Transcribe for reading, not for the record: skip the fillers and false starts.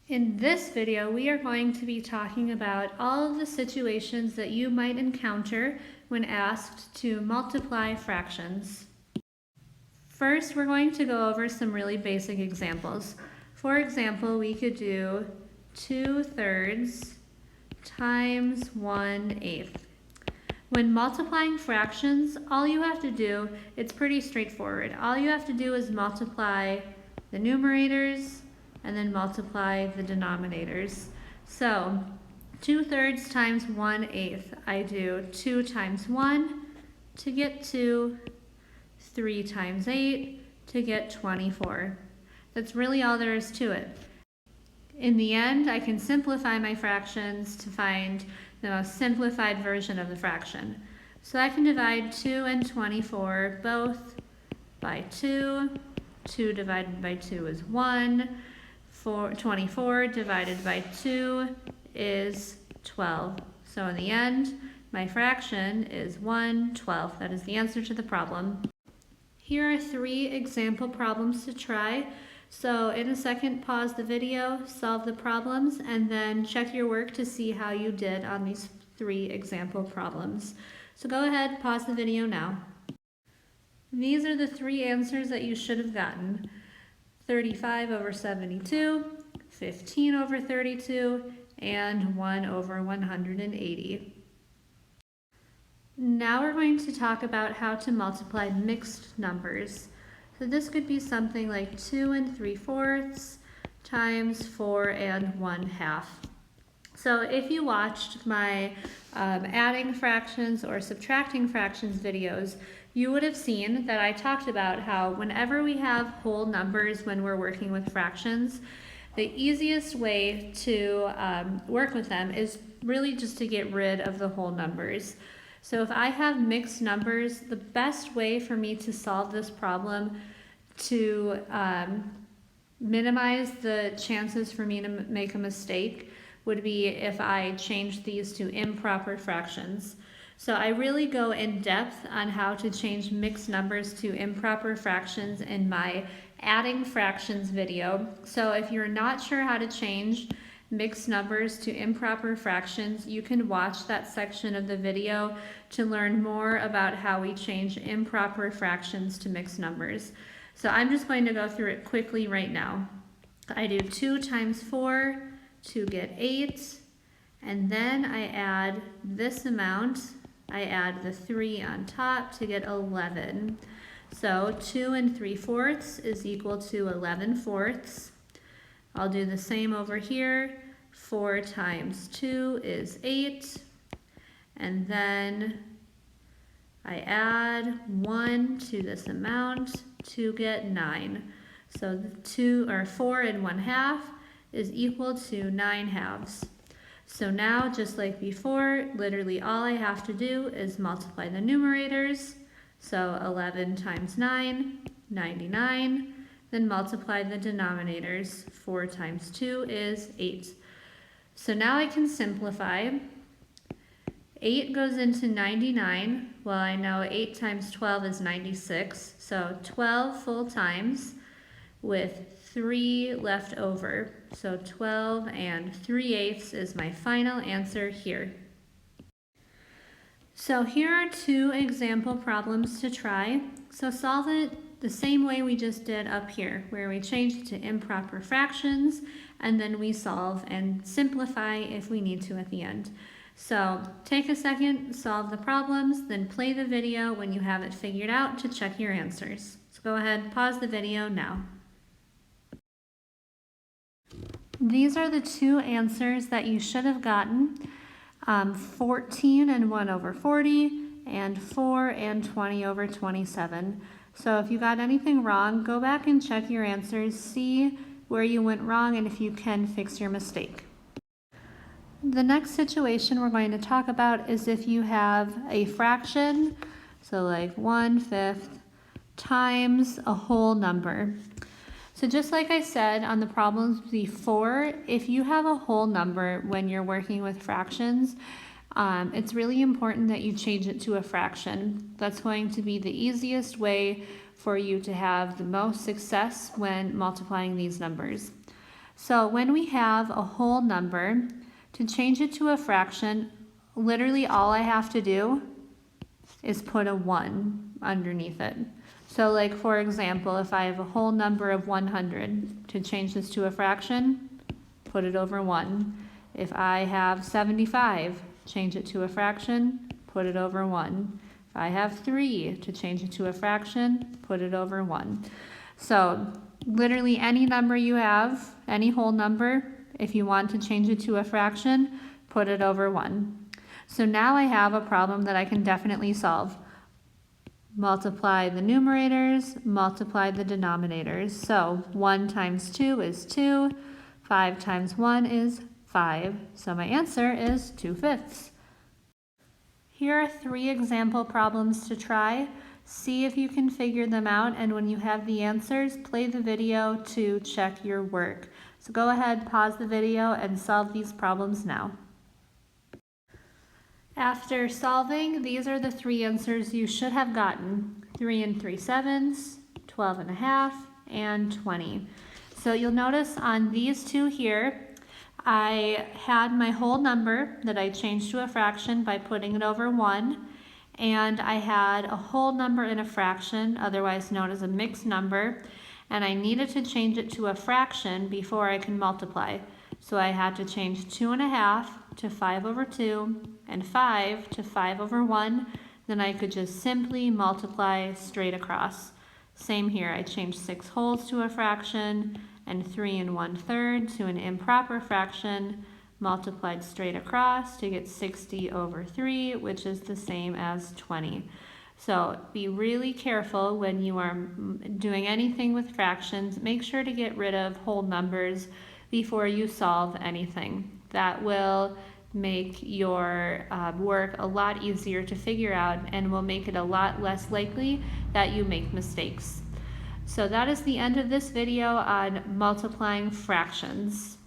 In this video, we are going to be talking about all of the situations that you might encounter when asked to multiply fractions. First, we're going to go over some really basic examples. For example, we could do 2/3 times 1/8. When multiplying fractions, all you have to do, it's pretty straightforward. All you have to do is multiply the numerators and then multiply the denominators. So 2/3 times 1/8, I do 2 times 1 to get 2, 3 times 8 to get 24. That's really all there is to it. In the end, I can simplify my fractions to find the most simplified version of the fraction. So I can divide 2 and 24 both by 2. 2 divided by 2 is 1. 24 divided by 2 is 12. So in the end, my fraction is 1/12. That is the answer to the problem. Here are 3 example problems to try. So in a second, pause the video, solve the problems, and then check your work to see how you did on these 3 example problems. So go ahead, pause the video now. These are the 3 answers that you should have gotten. 35 over 72, 15 over 32, and 1 over 180. Now we're going to talk about how to multiply mixed numbers. So this could be something like 2 3/4 times 4 1/2. So if you watched my adding fractions or subtracting fractions videos, you would have seen that I talked about how whenever we have whole numbers when we're working with fractions, the easiest way to work with them is really just to get rid of the whole numbers. So if I have mixed numbers, the best way for me to solve this problem to minimize the chances for me to make a mistake would be if I change these to improper fractions. So I really go in depth on how to change mixed numbers to improper fractions in my adding fractions video. So if you're not sure how to change mixed numbers to improper fractions, you can watch that section of the video to learn more about how we change improper fractions to mixed numbers. So I'm just going to go through it quickly right now. I do 2 times 4 to get 8, and then I add this amount. I add the 3 on top to get 11. So 2 3/4 is equal to 11/4. I'll do the same over here. 4 times 2 is 8. And then I add 1 to this amount to get 9. So 4 1/2 is equal to 9/2. So now, just like before, literally all I have to do is multiply the numerators. So 11 times 9, 99. Then multiply the denominators. 4 times 2 is 8. So now I can simplify. 8 goes into 99. Well, I know 8 times 12 is 96. So 12 full times with 3 left over. So 12 3/8 is my final answer here. So here are 2 example problems to try. So solve it the same way we just did up here, where we change it to improper fractions, and then we solve and simplify if we need to at the end. So take a second, solve the problems, then play the video when you have it figured out to check your answers. So go ahead, pause the video now. These are the 2 answers that you should have gotten. 14 and 1 over 40, and 4 and 20 over 27. So if you got anything wrong, go back and check your answers, see where you went wrong, and if you can fix your mistake. The next situation we're going to talk about is if you have a fraction, so like 1/5 times a whole number. So just like I said on the problems before, if you have a whole number when you're working with fractions, it's really important that you change it to a fraction. That's going to be the easiest way for you to have the most success when multiplying these numbers. So when we have a whole number, to change it to a fraction, literally all I have to do is put a 1 underneath it. So like for example, if I have a whole number of 100, to change this to a fraction, put it over 1. If I have 75, change it to a fraction, put it over 1. If I have 3, to change it to a fraction, put it over 1. So literally any number you have, any whole number, if you want to change it to a fraction, put it over 1. So now I have a problem that I can definitely solve. Multiply the numerators, multiply the denominators. So 1 times 2 is 2, 5 times 1 is 5. So my answer is 2/5. Here are 3 example problems to try. See if you can figure them out, and when you have the answers, play the video to check your work. So go ahead, pause the video, and solve these problems now. After solving, these are the 3 answers you should have gotten: 3 3/7, 12.5, and 20. So you'll notice on these 2 here, I had my whole number that I changed to a fraction by putting it over 1, and I had a whole number in a fraction, otherwise known as a mixed number, and I needed to change it to a fraction before I can multiply. So I had to change 2.5 to 5 over 2 and 5 to 5 over 1. Then I could just simply multiply straight across. Same here, I changed 6 wholes to a fraction and 3 1/3 to an improper fraction, multiplied straight across to get 60 over 3, which is the same as 20. So be really careful when you are doing anything with fractions. Make sure to get rid of whole numbers before you solve anything. That will make your work a lot easier to figure out and will make it a lot less likely that you make mistakes. So that is the end of this video on multiplying fractions.